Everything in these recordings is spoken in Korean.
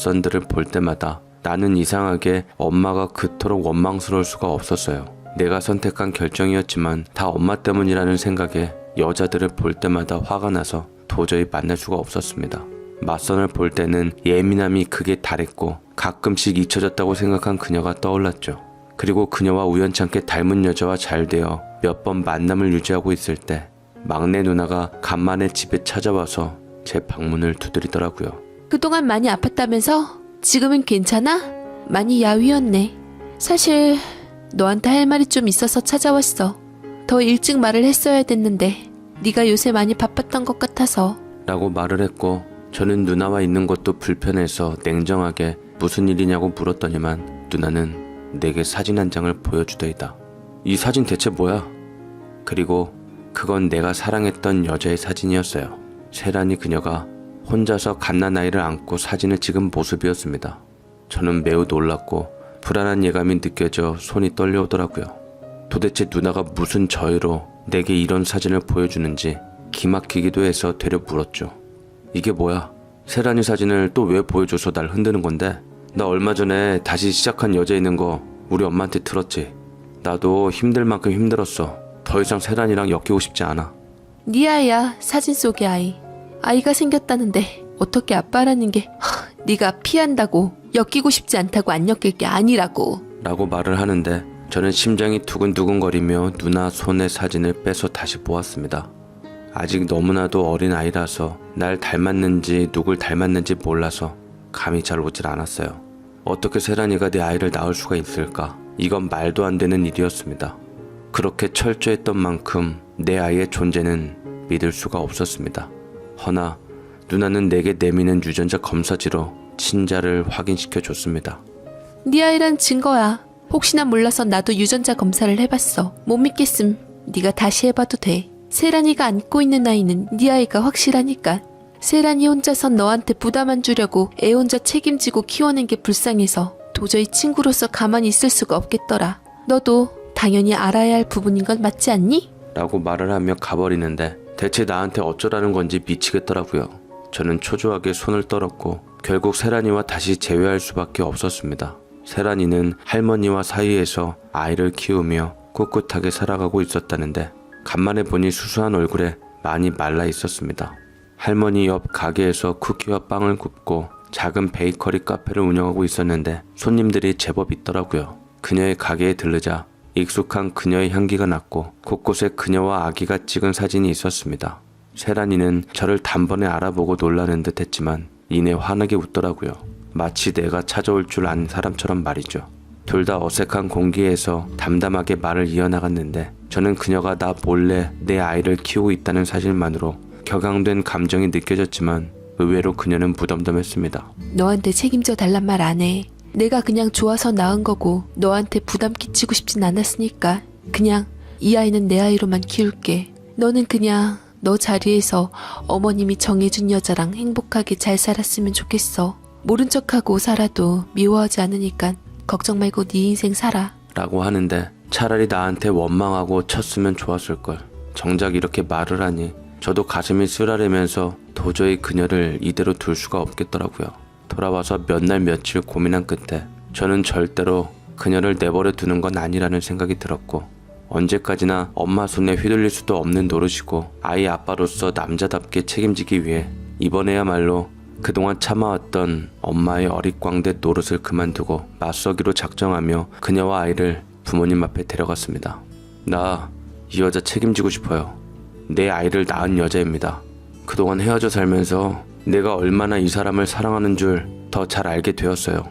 맞선들을 볼 때마다 나는 이상하게 엄마가 그토록 원망스러울 수가 없었어요. 내가 선택한 결정이었지만 다 엄마 때문이라는 생각에 여자들을 볼 때마다 화가 나서 도저히 만날 수가 없었습니다. 맞선을 볼 때는 예민함이 극에 달했고 가끔씩 잊혀졌다고 생각한 그녀가 떠올랐죠. 그리고 그녀와 우연찮게 닮은 여자와 잘 되어 몇 번 만남을 유지하고 있을 때 막내 누나가 간만에 집에 찾아와서 제 방문을 두드리더라고요. 그동안 많이 아팠다면서? 지금은 괜찮아? 많이 야위었네. 사실 너한테 할 말이 좀 있어서 찾아왔어. 더 일찍 말을 했어야 됐는데 네가 요새 많이 바빴던 것 같아서 라고 말을 했고 저는 누나와 있는 것도 불편해서 냉정하게 무슨 일이냐고 물었더니만 누나는 내게 사진 한 장을 보여주더이다. 이 사진 대체 뭐야? 그리고 그건 내가 사랑했던 여자의 사진이었어요. 세란이 그녀가 혼자서 갓난아이를 안고 사진을 찍은 모습이었습니다. 저는 매우 놀랐고 불안한 예감이 느껴져 손이 떨려오더라고요. 도대체 누나가 무슨 저희로 내게 이런 사진을 보여주는지 기막히기도 해서 되려 물었죠. 이게 뭐야? 세란이 사진을 또 왜 보여줘서 날 흔드는 건데? 나 얼마 전에 다시 시작한 여자 있는 거 우리 엄마한테 들었지? 나도 힘들 만큼 힘들었어. 더 이상 세란이랑 엮이고 싶지 않아. 네 아이야. 사진 속의 아이. 아이가 생겼다는데 어떻게 아빠라는 게 네가 피한다고 엮이고 싶지 않다고 안 엮일 게 아니라고 라고 말을 하는데 저는 심장이 두근두근거리며 누나 손의 사진을 빼서 다시 보았습니다. 아직 너무나도 어린 아이라서 날 닮았는지 누굴 닮았는지 몰라서 감이 잘 오질 않았어요. 어떻게 세란이가 내 아이를 낳을 수가 있을까? 이건 말도 안 되는 일이었습니다. 그렇게 철저했던 만큼 내 아이의 존재는 믿을 수가 없었습니다. 허나 누나는 내게 내미는 유전자 검사지로 친자를 확인시켜 줬습니다. 네 아이란 증거야. 혹시나 몰라서 나도 유전자 검사를 해봤어. 못 믿겠음 네가 다시 해봐도 돼. 세란이가 안고 있는 아이는 네 아이가 확실하니까. 세란이 혼자선 너한테 부담 안 주려고 애 혼자 책임지고 키워낸 게 불쌍해서 도저히 친구로서 가만히 있을 수가 없겠더라. 너도 당연히 알아야 할 부분인 건 맞지 않니? 라고 말을 하며 가버리는데 대체 나한테 어쩌라는 건지 미치겠더라고요. 저는 초조하게 손을 떨었고 결국 세란이와 다시 재회할 수밖에 없었습니다. 세란이는 할머니와 사이에서 아이를 키우며 꿋꿋하게 살아가고 있었다는데 간만에 보니 수수한 얼굴에 많이 말라 있었습니다. 할머니 옆 가게에서 쿠키와 빵을 굽고 작은 베이커리 카페를 운영하고 있었는데 손님들이 제법 있더라고요. 그녀의 가게에 들르자 익숙한 그녀의 향기가 났고 곳곳에 그녀와 아기가 찍은 사진이 있었습니다. 세란이는 저를 단번에 알아보고 놀라는 듯 했지만 이내 환하게 웃더라고요. 마치 내가 찾아올 줄 안 사람처럼 말이죠. 둘 다 어색한 공기에서 담담하게 말을 이어나갔는데 저는 그녀가 나 몰래 내 아이를 키우고 있다는 사실만으로 격앙된 감정이 느껴졌지만 의외로 그녀는 무덤덤했습니다. 너한테 책임져 달란 말 안 해. 내가 그냥 좋아서 낳은 거고 너한테 부담 끼치고 싶진 않았으니까 그냥 이 아이는 내 아이로만 키울게. 너는 그냥 너 자리에서 어머님이 정해준 여자랑 행복하게 잘 살았으면 좋겠어. 모른 척하고 살아도 미워하지 않으니까 걱정 말고 네 인생 살아. 라고 하는데 차라리 나한테 원망하고 쳤으면 좋았을걸. 정작 이렇게 말을 하니 저도 가슴이 쓰라리면서 도저히 그녀를 이대로 둘 수가 없겠더라고요. 돌아와서 몇 날 며칠 고민한 끝에 저는 절대로 그녀를 내버려 두는 건 아니라는 생각이 들었고 언제까지나 엄마 손에 휘둘릴 수도 없는 노릇이고 아이 아빠로서 남자답게 책임지기 위해 이번에야말로 그동안 참아왔던 엄마의 어릿광대 노릇을 그만두고 맞서기로 작정하며 그녀와 아이를 부모님 앞에 데려갔습니다. 나 이 여자 책임지고 싶어요. 내 아이를 낳은 여자입니다. 그동안 헤어져 살면서 내가 얼마나 이 사람을 사랑하는 줄 더 잘 알게 되었어요.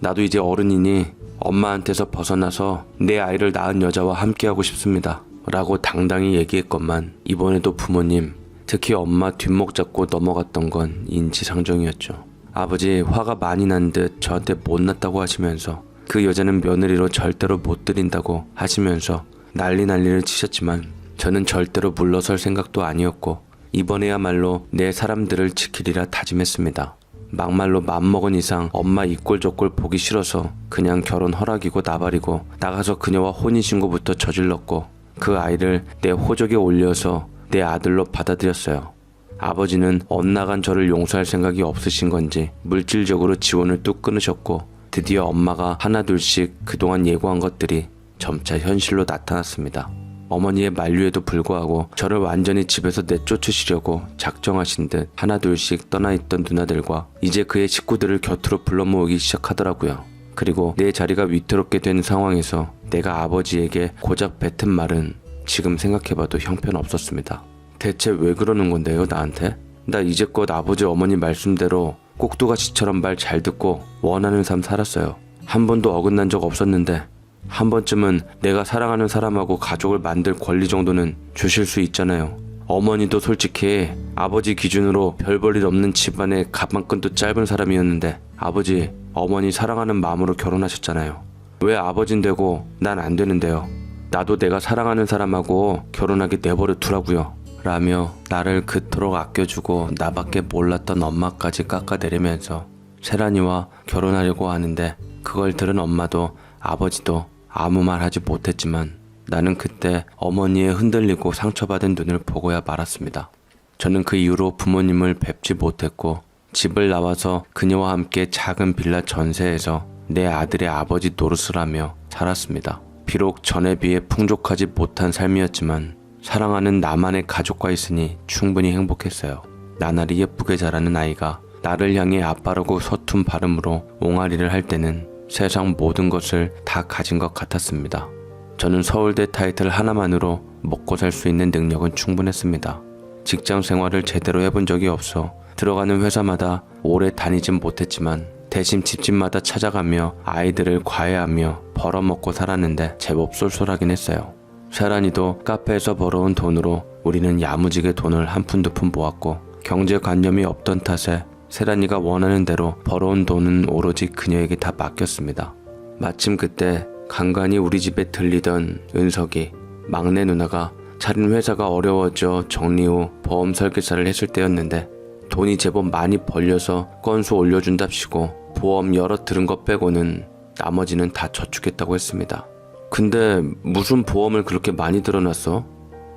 나도 이제 어른이니 엄마한테서 벗어나서 내 아이를 낳은 여자와 함께하고 싶습니다. 라고 당당히 얘기했건만 이번에도 부모님, 특히 엄마 뒷목 잡고 넘어갔던 건 인지상정이었죠. 아버지 화가 많이 난 듯 저한테 못났다고 하시면서 그 여자는 며느리로 절대로 못 들인다고 하시면서 난리를 치셨지만 저는 절대로 물러설 생각도 아니었고 이번에야말로 내 사람들을 지키리라 다짐했습니다. 막말로 맘먹은 이상 엄마 이꼴저꼴 보기 싫어서 그냥 결혼 허락이고 나발이고 나가서 그녀와 혼인신고부터 저질렀고 그 아이를 내 호적에 올려서 내 아들로 받아들였어요. 아버지는 엇나간 저를 용서할 생각이 없으신 건지 물질적으로 지원을 뚝 끊으셨고 드디어 엄마가 하나둘씩 그동안 예고한 것들이 점차 현실로 나타났습니다. 어머니의 만류에도 불구하고 저를 완전히 집에서 내쫓으시려고 작정하신 듯 하나둘씩 떠나있던 누나들과 이제 그의 식구들을 곁으로 불러 모으기 시작하더라고요. 그리고 내 자리가 위태롭게 된 상황에서 내가 아버지에게 고작 뱉은 말은 지금 생각해봐도 형편없었습니다. 대체 왜 그러는 건데요, 나한테? 나 이제껏 아버지 어머니 말씀대로 꼭두가시처럼 말 잘 듣고 원하는 삶 살았어요. 한 번도 어긋난 적 없었는데 한 번쯤은 내가 사랑하는 사람하고 가족을 만들 권리 정도는 주실 수 있잖아요. 어머니도 솔직히 아버지 기준으로 별 볼 일 없는 집안의 가방끈도 짧은 사람이었는데 아버지, 어머니 사랑하는 마음으로 결혼하셨잖아요. 왜 아버진 되고 난 안 되는데요? 나도 내가 사랑하는 사람하고 결혼하게 내버려 두라고요. 라며 나를 그토록 아껴주고 나밖에 몰랐던 엄마까지 깎아내리면서 세란이와 결혼하려고 하는데 그걸 들은 엄마도 아버지도 아무 말 하지 못했지만 나는 그때 어머니의 흔들리고 상처받은 눈을 보고야 말았습니다. 저는 그 이후로 부모님을 뵙지 못했고 집을 나와서 그녀와 함께 작은 빌라 전세에서 내 아들의 아버지 노릇을 하며 살았습니다. 비록 전에 비해 풍족하지 못한 삶이었지만 사랑하는 나만의 가족과 있으니 충분히 행복했어요. 나날이 예쁘게 자라는 아이가 나를 향해 아빠라고 서툰 발음으로 옹알이를 할 때는 세상 모든 것을 다 가진 것 같았습니다. 저는 서울대 타이틀 하나만으로 먹고 살 수 있는 능력은 충분했습니다. 직장 생활을 제대로 해본 적이 없어 들어가는 회사마다 오래 다니진 못했지만 대신 집집마다 찾아가며 아이들을 과외하며 벌어먹고 살았는데 제법 쏠쏠하긴 했어요. 세란이도 카페에서 벌어온 돈으로 우리는 야무지게 돈을 한 푼 두 푼 모았고 경제관념이 없던 탓에 세란이가 원하는 대로 벌어온 돈은 오로지 그녀에게 다 맡겼습니다. 마침 그때 간간히 우리 집에 들리던 은석이 막내 누나가 차린 회사가 어려워져 정리 후 보험 설계사를 했을 때였는데 돈이 제법 많이 벌려서 건수 올려준답시고 보험 여러 들은 것 빼고는 나머지는 다 저축했다고 했습니다. 근데 무슨 보험을 그렇게 많이 들어놨어?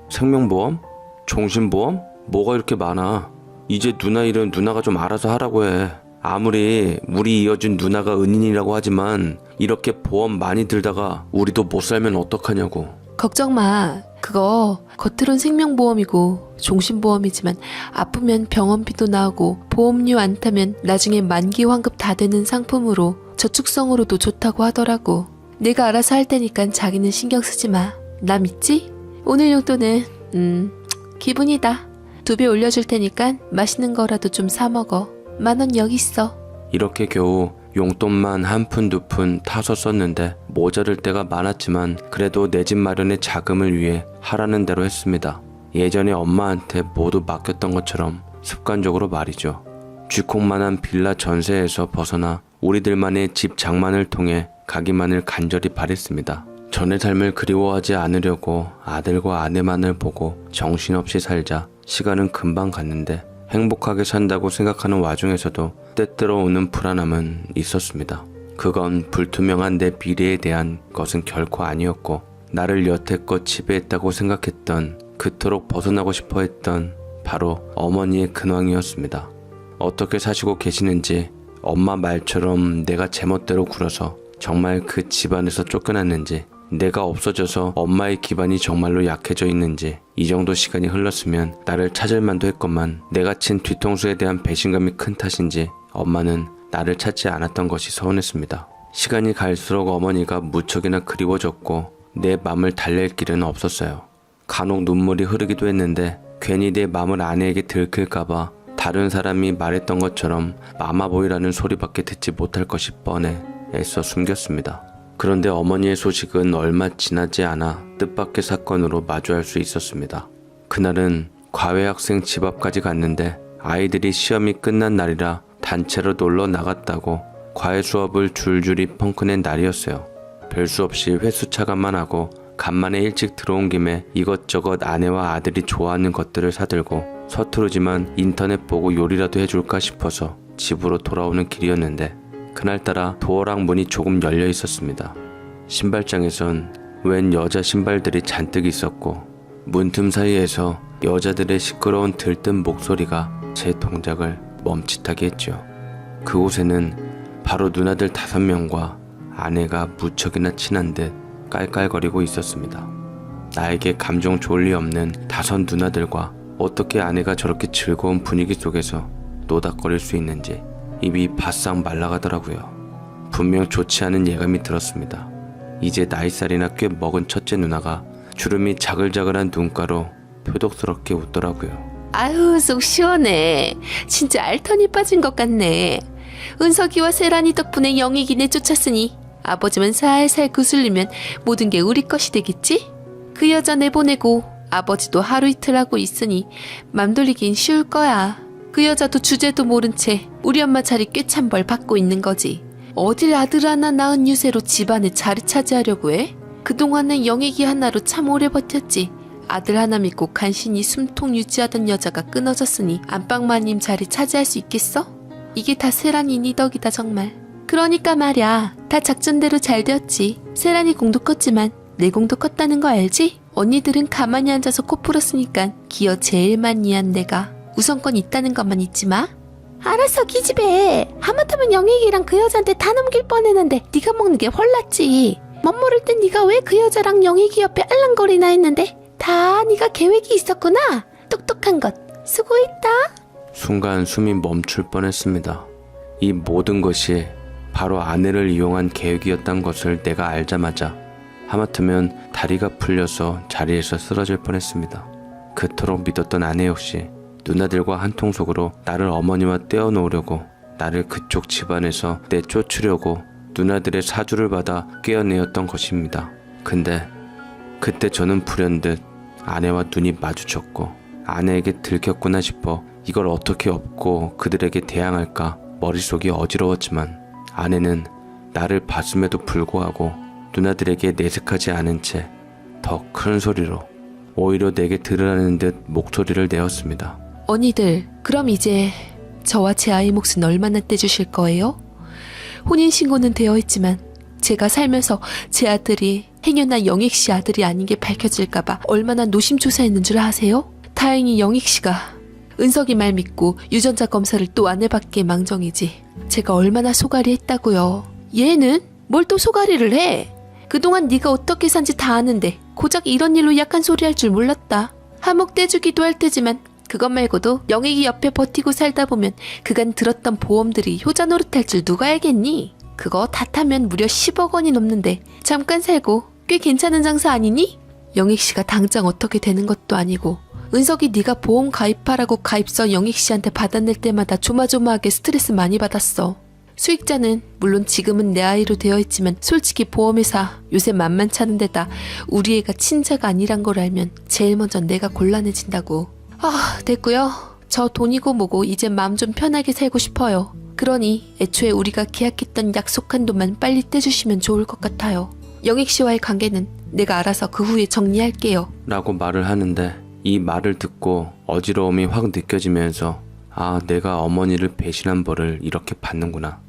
생명보험? 종신보험? 뭐가 이렇게 많아? 이제 누나 일은 누나가 좀 알아서 하라고 해. 아무리 물이 이어준 누나가 은인이라고 하지만 이렇게 보험 많이 들다가 우리도 못 살면 어떡하냐고. 걱정 마. 그거 겉으론 생명보험이고 종신보험이지만 아프면 병원비도 나오고 보험료 안 타면 나중에 만기 환급 다 되는 상품으로 저축성으로도 좋다고 하더라고. 내가 알아서 할 테니까 자기는 신경 쓰지 마. 나 믿지? 오늘 용돈은 기분이다. 2배 올려줄 테니까 맛있는 거라도 좀 사 먹어. 10,000원 여기 있어. 이렇게 겨우 용돈만 한 푼 두 푼 타서 썼는데 모자랄 때가 많았지만 그래도 내 집 마련의 자금을 위해 하라는 대로 했습니다. 예전에 엄마한테 모두 맡겼던 것처럼 습관적으로 말이죠. 쥐콩만한 빌라 전세에서 벗어나 우리들만의 집 장만을 통해 가기만을 간절히 바랬습니다. 전의 삶을 그리워하지 않으려고 아들과 아내만을 보고 정신없이 살자 시간은 금방 갔는데 행복하게 산다고 생각하는 와중에서도 때때로 오는 불안함은 있었습니다. 그건 불투명한 내 미래에 대한 것은 결코 아니었고 나를 여태껏 지배했다고 생각했던 그토록 벗어나고 싶어 했던 바로 어머니의 근황이었습니다. 어떻게 사시고 계시는지 엄마 말처럼 내가 제멋대로 굴어서 정말 그 집안에서 쫓겨났는지 내가 없어져서 엄마의 기반이 정말로 약해져 있는지 이 정도 시간이 흘렀으면 나를 찾을 만도 했건만 내가 친 뒤통수에 대한 배신감이 큰 탓인지 엄마는 나를 찾지 않았던 것이 서운했습니다. 시간이 갈수록 어머니가 무척이나 그리워졌고 내 맘을 달랠 길은 없었어요. 간혹 눈물이 흐르기도 했는데 괜히 내 맘을 아내에게 들킬까봐 다른 사람이 말했던 것처럼 마마보이라는 소리밖에 듣지 못할 것이 뻔해 애써 숨겼습니다. 그런데 어머니의 소식은 얼마 지나지 않아 뜻밖의 사건으로 마주할 수 있었습니다. 그날은 과외학생 집 앞까지 갔는데 아이들이 시험이 끝난 날이라 단체로 놀러 나갔다고 과외 수업을 줄줄이 펑크낸 날이었어요. 별수 없이 회수 차감만 하고 간만에 일찍 들어온 김에 이것저것 아내와 아들이 좋아하는 것들을 사들고 서투르지만 인터넷 보고 요리라도 해줄까 싶어서 집으로 돌아오는 길이었는데 그날따라 도어락 문이 조금 열려 있었습니다. 신발장에선 웬 여자 신발들이 잔뜩 있었고 문틈 사이에서 여자들의 시끄러운 들뜬 목소리가 제 동작을 멈칫하게 했죠. 그곳에는 바로 누나들 5명과 아내가 무척이나 친한 듯 깔깔거리고 있었습니다. 나에게 감정 좋을 리 없는 5 누나들과 어떻게 아내가 저렇게 즐거운 분위기 속에서 노닥거릴 수 있는지 입이 바싹 말라가더라고요. 분명 좋지 않은 예감이 들었습니다. 이제 나이살이나 꽤 먹은 첫째 누나가 주름이 자글자글한 눈가로 표독스럽게 웃더라고요. 아유, 속 시원해. 진짜 알턴이 빠진 것 같네. 은석이와 세란이 덕분에 영익이네 쫓았으니 아버지만 살살 구슬리면 모든 게 우리 것이 되겠지? 그 여자 내보내고 아버지도 하루 이틀 하고 있으니 맘 돌리긴 쉬울 거야. 그 여자도 주제도 모른 채 우리 엄마 자리 꿰찬 벌 받고 있는 거지. 어딜 아들 하나 낳은 유세로 집안에 자리 차지하려고 해? 그동안은 영익이 하나로 참 오래 버텼지. 아들 하나 믿고 간신히 숨통 유지하던 여자가 끊어졌으니 안방마님 자리 차지할 수 있겠어? 이게 다 세란이 니 덕이다 정말. 그러니까 말야, 다 작전대로 잘 되었지. 세란이 공도 컸지만 내 공도 컸다는 거 알지? 언니들은 가만히 앉아서 코 풀었으니까 기어 제일 많이 한 내가 우선권 있다는 것만 잊지 마. 알았어, 기집애. 하마터면 영익이랑 그 여자한테 다 넘길 뻔했는데 네가 먹는 게 홀랐지. 멋모를 땐 네가 왜 그 여자랑 영익이 옆에 알랑거리나 했는데 다 네가 계획이 있었구나. 똑똑한 것. 수고했다. 순간 숨이 멈출 뻔했습니다. 이 모든 것이 바로 아내를 이용한 계획이었던 것을 내가 알자마자 하마터면 다리가 풀려서 자리에서 쓰러질 뻔했습니다. 그토록 믿었던 아내 역시 누나들과 한통속으로 나를 어머니와 떼어놓으려고 나를 그쪽 집안에서 내쫓으려고 누나들의 사주를 받아 꿰어내었던 것입니다. 근데 그때 저는 불현듯 아내와 눈이 마주쳤고 아내에게 들켰구나 싶어 이걸 어떻게 엎고 그들에게 대항할까 머릿속이 어지러웠지만 아내는 나를 봤음에도 불구하고 누나들에게 내색하지 않은 채 더 큰 소리로 오히려 내게 들으라는 듯 목소리를 내었습니다. 언니들, 그럼 이제 저와 제 아이 몫은 얼마나 떼주실 거예요? 혼인신고는 되어 있지만 제가 살면서 제 아들이 행여나 영익씨 아들이 아닌 게 밝혀질까봐 얼마나 노심초사했는 줄 아세요? 다행히 영익씨가 은석이 말 믿고 유전자 검사를 또 안 해봤기에 망정이지. 제가 얼마나 소갈이 했다고요. 얘는 뭘 또 소갈이를 해? 그동안 네가 어떻게 산지 다 아는데 고작 이런 일로 약한 소리 할 줄 몰랐다. 하목 떼주기도 할 테지만 그것 말고도 영익이 옆에 버티고 살다 보면 그간 들었던 보험들이 효자 노릇할 줄 누가 알겠니? 그거 다 타면 무려 10억 원이 넘는데 잠깐 살고 꽤 괜찮은 장사 아니니? 영익씨가 당장 어떻게 되는 것도 아니고 은석이 네가 보험 가입하라고 가입서 영익씨한테 받아낼 때마다 조마조마하게 스트레스 많이 받았어. 수익자는 물론 지금은 내 아이로 되어 있지만 솔직히 보험회사 요새 만만찮은 데다 우리 애가 친자가 아니란 걸 알면 제일 먼저 내가 곤란해진다고. 됐고요. 저 돈이고 뭐고 이제 마음 좀 편하게 살고 싶어요. 그러니 애초에 우리가 계약했던 약속한 돈만 빨리 떼주시면 좋을 것 같아요. 영익씨와의 관계는 내가 알아서 그 후에 정리할게요. 라고 말을 하는데 이 말을 듣고 어지러움이 확 느껴지면서 내가 어머니를 배신한 벌을 이렇게 받는구나.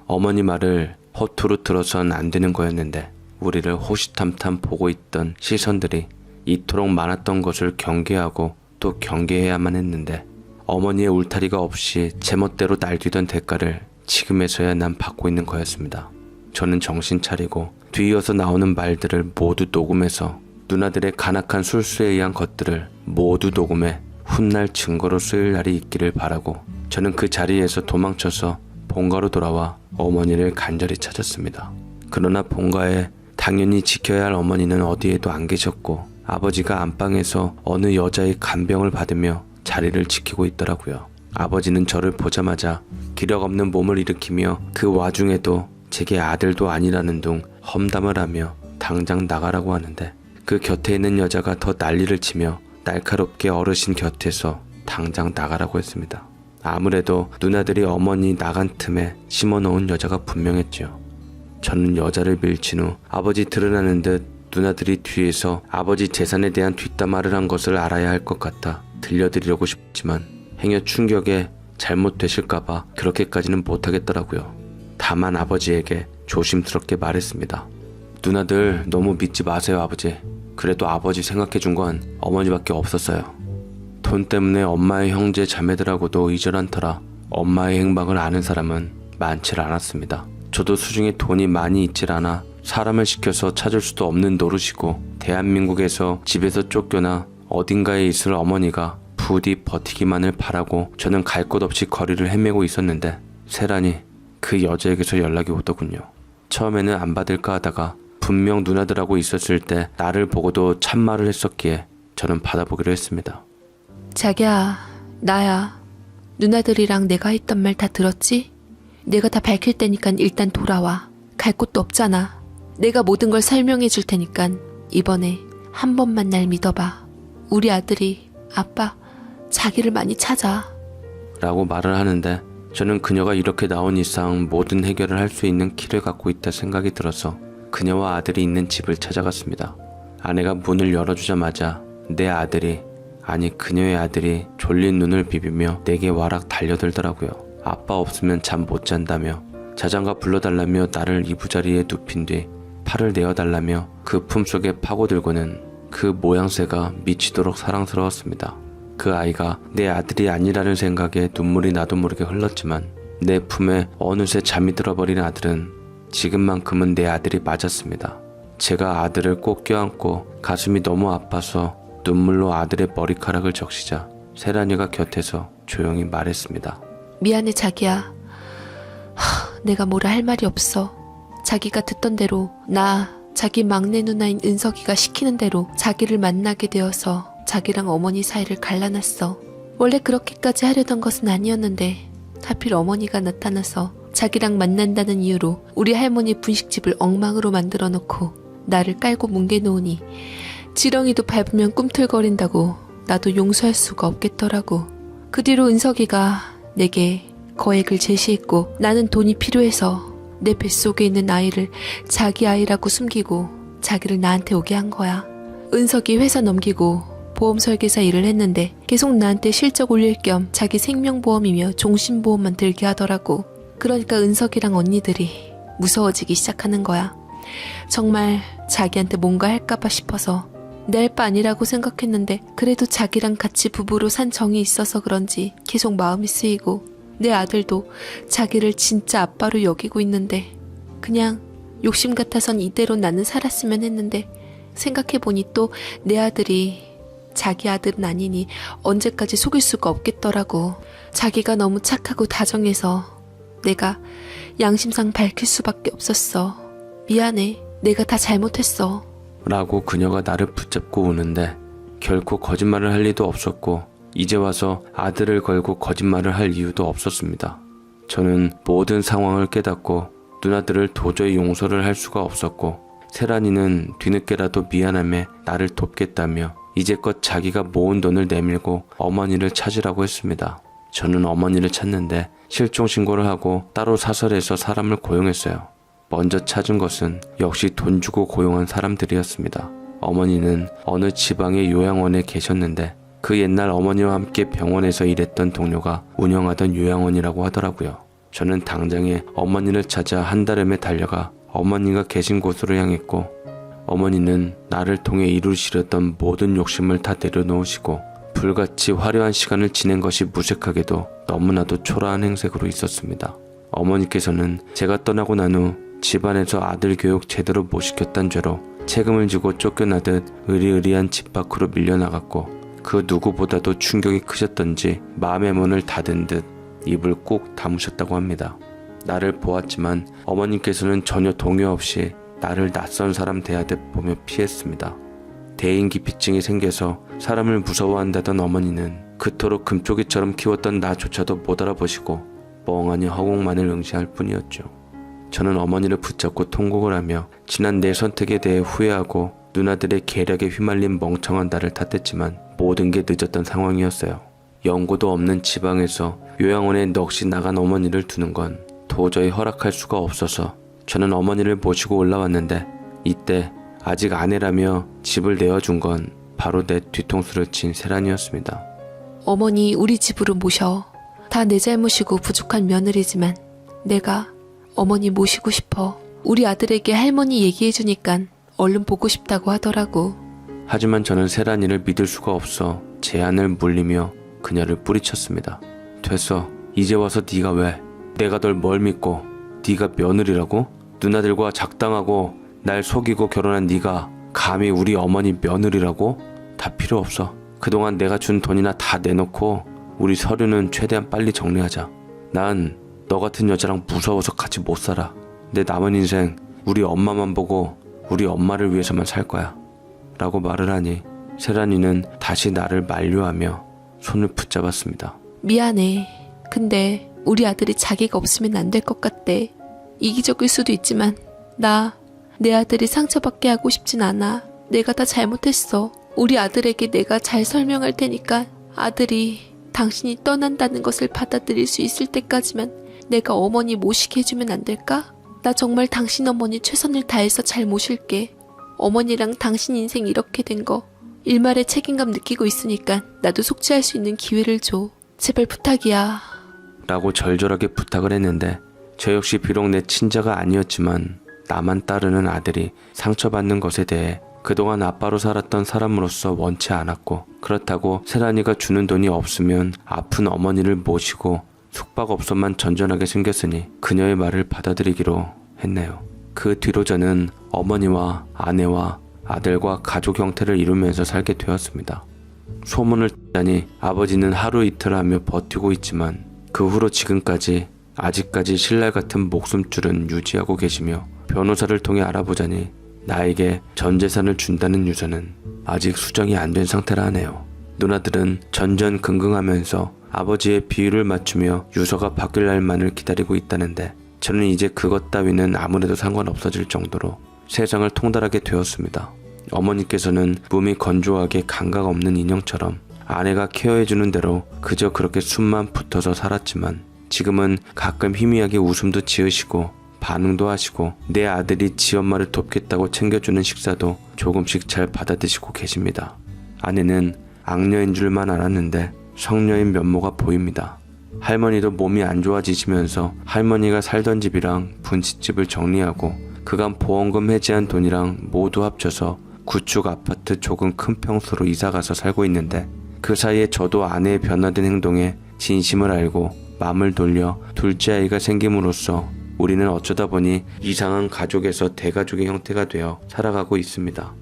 어머니 말을 허투루 들어선 안 되는 거였는데 우리를 호시탐탐 보고 있던 시선들이 이토록 많았던 것을 경계하고 또 경계해야만 했는데 어머니의 울타리가 없이 제멋대로 날뛰던 대가를 지금에서야 난 받고 있는 거였습니다. 저는 정신 차리고 뒤이어서 나오는 말들을 모두 녹음해서 누나들의 간악한 술수에 의한 것들을 모두 녹음해 훗날 증거로 쓰일 날이 있기를 바라고 저는 그 자리에서 도망쳐서 본가로 돌아와 어머니를 간절히 찾았습니다. 그러나 본가에 당연히 지켜야 할 어머니는 어디에도 안 계셨고 아버지가 안방에서 어느 여자의 간병을 받으며 자리를 지키고 있더라고요. 아버지는 저를 보자마자 기력 없는 몸을 일으키며 그 와중에도 제게 아들도 아니라는 둥 험담을 하며 당장 나가라고 하는데 그 곁에 있는 여자가 더 난리를 치며 날카롭게 어르신 곁에서 당장 나가라고 했습니다. 아무래도 누나들이 어머니 나간 틈에 심어놓은 여자가 분명했죠. 저는 여자를 밀친 후 아버지 드러나는 듯 누나들이 뒤에서 아버지 재산에 대한 뒷담화를 한 것을 알아야 할 것 같아 들려드리려고 싶지만 행여 충격에 잘못되실까봐 그렇게까지는 못하겠더라고요. 다만 아버지에게 조심스럽게 말했습니다. 누나들 너무 믿지 마세요 아버지. 그래도 아버지 생각해준 건 어머니밖에 없었어요. 돈 때문에 엄마의 형제 자매들하고도 이절한 터라 엄마의 행방을 아는 사람은 많지 않았습니다. 저도 수중에 돈이 많이 있질 않아 사람을 시켜서 찾을 수도 없는 노릇이고 대한민국에서 집에서 쫓겨나 어딘가에 있을 어머니가 부디 버티기만을 바라고 저는 갈 곳 없이 거리를 헤매고 있었는데 세란이 그 여자에게서 연락이 오더군요. 처음에는 안 받을까 하다가 분명 누나들하고 있었을 때 나를 보고도 참말을 했었기에 저는 받아보기로 했습니다. 자기야, 나야. 누나들이랑 내가 했던 말 다 들었지? 내가 다 밝힐 테니까 일단 돌아와. 갈 곳도 없잖아. 내가 모든 걸 설명해 줄 테니까 이번에 한 번만 날 믿어봐. 우리 아들이 아빠 자기를 많이 찾아. 라고 말을 하는데 저는 그녀가 이렇게 나온 이상 모든 해결을 할 수 있는 키를 갖고 있다 생각이 들어서 그녀와 아들이 있는 집을 찾아갔습니다. 아내가 문을 열어주자마자 내 아들이, 아니 그녀의 아들이 졸린 눈을 비비며 내게 와락 달려들더라고요. 아빠 없으면 잠 못 잔다며 자장가 불러달라며 나를 이부자리에 눕힌 뒤 팔을 내어달라며 그 품속에 파고들고는 그 모양새가 미치도록 사랑스러웠습니다. 그 아이가 내 아들이 아니라는 생각에 눈물이 나도 모르게 흘렀지만 내 품에 어느새 잠이 들어버린 아들은 지금만큼은 내 아들이 맞았습니다. 제가 아들을 꼭 껴안고 가슴이 너무 아파서 눈물로 아들의 머리카락을 적시자 세란이가 곁에서 조용히 말했습니다. 미안해 자기야. 내가 뭐라 할 말이 없어. 자기가 듣던 대로 자기 막내 누나인 은석이가 시키는 대로 자기를 만나게 되어서 자기랑 어머니 사이를 갈라놨어. 원래 그렇게까지 하려던 것은 아니었는데 하필 어머니가 나타나서 자기랑 만난다는 이유로 우리 할머니 분식집을 엉망으로 만들어 놓고 나를 깔고 뭉개놓으니 지렁이도 밟으면 꿈틀거린다고 나도 용서할 수가 없겠더라고. 그 뒤로 은석이가 내게 거액을 제시했고 나는 돈이 필요해서 내 뱃속에 있는 아이를 자기 아이라고 숨기고 자기를 나한테 오게 한 거야. 은석이 회사 넘기고 보험 설계사 일을 했는데 계속 나한테 실적 올릴 겸 자기 생명보험이며 종신보험만 들게 하더라고. 그러니까 은석이랑 언니들이 무서워지기 시작하는 거야. 정말 자기한테 뭔가 할까봐 싶어서 내 할 바 아니라고 생각했는데 그래도 자기랑 같이 부부로 산 정이 있어서 그런지 계속 마음이 쓰이고 내 아들도 자기를 진짜 아빠로 여기고 있는데 그냥 욕심 같아선 이대로 나는 살았으면 했는데 생각해보니 또 내 아들이 자기 아들은 아니니 언제까지 속일 수가 없겠더라고. 자기가 너무 착하고 다정해서 내가 양심상 밝힐 수밖에 없었어. 미안해. 내가 다 잘못했어. 라고 그녀가 나를 붙잡고 우는데 결코 거짓말을 할 리도 없었고 이제 와서 아들을 걸고 거짓말을 할 이유도 없었습니다. 저는 모든 상황을 깨닫고 누나들을 도저히 용서를 할 수가 없었고 세란이는 뒤늦게라도 미안함에 나를 돕겠다며 이제껏 자기가 모은 돈을 내밀고 어머니를 찾으라고 했습니다. 저는 어머니를 찾는데 실종 신고를 하고 따로 사설에서 사람을 고용했어요. 먼저 찾은 것은 역시 돈 주고 고용한 사람들이었습니다. 어머니는 어느 지방의 요양원에 계셨는데 그 옛날 어머니와 함께 병원에서 일했던 동료가 운영하던 요양원이라고 하더라고요. 저는 당장에 어머니를 찾아 한달음에 달려가 어머니가 계신 곳으로 향했고 어머니는 나를 통해 이루시려던 모든 욕심을 다 내려놓으시고 불같이 화려한 시간을 지낸 것이 무색하게도 너무나도 초라한 행색으로 있었습니다. 어머니께서는 제가 떠나고 난 후 집안에서 아들 교육 제대로 못 시켰단 죄로 책임을 지고 쫓겨나듯 으리으리한 집 밖으로 밀려나갔고 그 누구보다도 충격이 크셨던지 마음의 문을 닫은 듯 입을 꾹 다무셨다고 합니다. 나를 보았지만 어머님께서는 전혀 동요 없이 나를 낯선 사람 대하듯 보며 피했습니다. 대인기피증이 생겨서 사람을 무서워한다던 어머니는 그토록 금쪽이처럼 키웠던 나조차도 못 알아보시고 멍하니 허공만을 응시할 뿐이었죠. 저는 어머니를 붙잡고 통곡을 하며 지난 내 선택에 대해 후회하고 누나들의 계략에 휘말린 멍청한 나를 탓했지만 모든 게 늦었던 상황이었어요. 연고도 없는 지방에서 요양원에 넋이 나간 어머니를 두는 건 도저히 허락할 수가 없어서 저는 어머니를 모시고 올라왔는데 이때 아직 아내라며 집을 내어준 건 바로 내 뒤통수를 친 세란이었습니다. 어머니 우리 집으로 모셔. 다 내 잘못이고 부족한 며느리지만 내가 어머니 모시고 싶어. 우리 아들에게 할머니 얘기해주니까 얼른 보고 싶다고 하더라고. 하지만 저는 세란이를 믿을 수가 없어 제안을 물리며 그녀를 뿌리쳤습니다. 됐어. 이제 와서 네가 왜? 내가 널 뭘 믿고? 네가 며느리라고? 누나들과 작당하고 날 속이고 결혼한 네가 감히 우리 어머니 며느리라고? 다 필요 없어. 그동안 내가 준 돈이나 다 내놓고 우리 서류는 최대한 빨리 정리하자. 난 너 같은 여자랑 무서워서 같이 못 살아. 내 남은 인생 우리 엄마만 보고 우리 엄마를 위해서만 살 거야. 라고 말을 하니 세란이는 다시 나를 만류하며 손을 붙잡았습니다. 미안해. 근데 우리 아들이 자기가 없으면 안 될 것 같대. 이기적일 수도 있지만 내 아들이 상처받게 하고 싶진 않아. 내가 다 잘못했어. 우리 아들에게 내가 잘 설명할 테니까 아들이 당신이 떠난다는 것을 받아들일 수 있을 때까지만 내가 어머니 모시게 해주면 안 될까? 나 정말 당신 어머니 최선을 다해서 잘 모실게. 어머니랑 당신 인생 이렇게 된 거 일말의 책임감 느끼고 있으니까 나도 속죄할 수 있는 기회를 줘. 제발 부탁이야. 라고 절절하게 부탁을 했는데 저 역시 비록 내 친자가 아니었지만 나만 따르는 아들이 상처받는 것에 대해 그동안 아빠로 살았던 사람으로서 원치 않았고, 그렇다고 세란이가 주는 돈이 없으면 아픈 어머니를 모시고 숙박업소만 전전하게 생겼으니 그녀의 말을 받아들이기로 했네요. 그 뒤로 저는 어머니와 아내와 아들과 가족 형태를 이루면서 살게 되었습니다. 소문을 듣자니 아버지는 하루 이틀 하며 버티고 있지만 그 후로 지금까지 아직까지 신랄 같은 목숨줄은 유지하고 계시며, 변호사를 통해 알아보자니 나에게 전 재산을 준다는 유서는 아직 수정이 안 된 상태라 하네요. 누나들은 전전긍긍하면서 아버지의 비위를 맞추며 유서가 바뀔 날만을 기다리고 있다는데, 저는 이제 그것 따위는 아무래도 상관없어질 정도로 세상을 통달하게 되었습니다. 어머니께서는 몸이 건조하게 감각 없는 인형처럼 아내가 케어해주는 대로 그저 그렇게 숨만 붙어서 살았지만, 지금은 가끔 희미하게 웃음도 지으시고 반응도 하시고 내 아들이 지 엄마를 돕겠다고 챙겨주는 식사도 조금씩 잘 받아드시고 계십니다. 아내는 악녀인 줄만 알았는데 성녀인 면모가 보입니다. 할머니도 몸이 안 좋아지시면서 할머니가 살던 집이랑 분식집을 정리하고 그간 보험금 해지한 돈이랑 모두 합쳐서 구축 아파트 조금 큰 평수로 이사가서 살고 있는데, 그 사이에 저도 아내의 변화된 행동에 진심을 알고 마음을 돌려 둘째 아이가 생김으로써 우리는 어쩌다 보니 이상한 가족에서 대가족의 형태가 되어 살아가고 있습니다.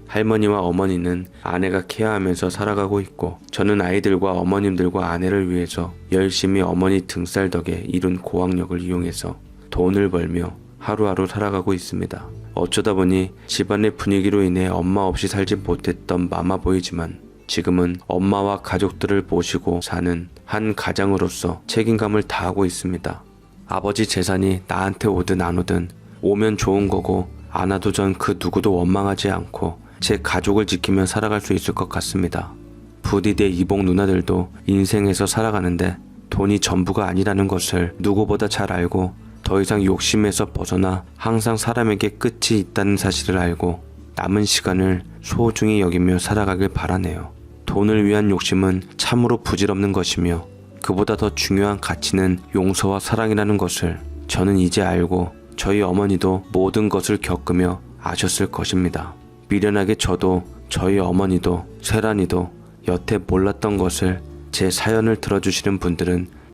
할머니와 어머니는 아내가 케어하면서 살아가고 있고, 저는 아이들과 어머님들과 아내를 위해서 열심히 어머니 등살 덕에 이룬 고학력을 이용해서 돈을 벌며 하루하루 살아가고 있습니다. 어쩌다 보니 집안의 분위기로 인해 엄마 없이 살지 못했던 마마보이지만 지금은 엄마와 가족들을 모시고 사는 한 가장으로서 책임감을 다하고 있습니다. 아버지 재산이 나한테 오든 안 오든 오면 좋은 거고, 안 와도 전 그 누구도 원망하지 않고 제 가족을 지키며 살아갈 수 있을 것 같습니다. 부디 내 이복 누나들도 인생에서 살아가는데 돈이 전부가 아니라는 것을 누구보다 잘 알고, 더 이상 욕심에서 벗어나 항상 사람에게 끝이 있다는 사실을 알고 남은 시간을 소중히 여기며 살아가길 바라네요. 돈을 위한 욕심은 참으로 부질없는 것이며, 그보다 더 중요한 가치는 용서와 사랑이라는 것을 저는 이제 알고, 저희 어머니도 모든 것을 겪으며 아셨을 것입니다. 미련하게 저도, 저희 어머니도, 세란이도 여태 몰랐던 것을 제 사연을 들어주시는 분들은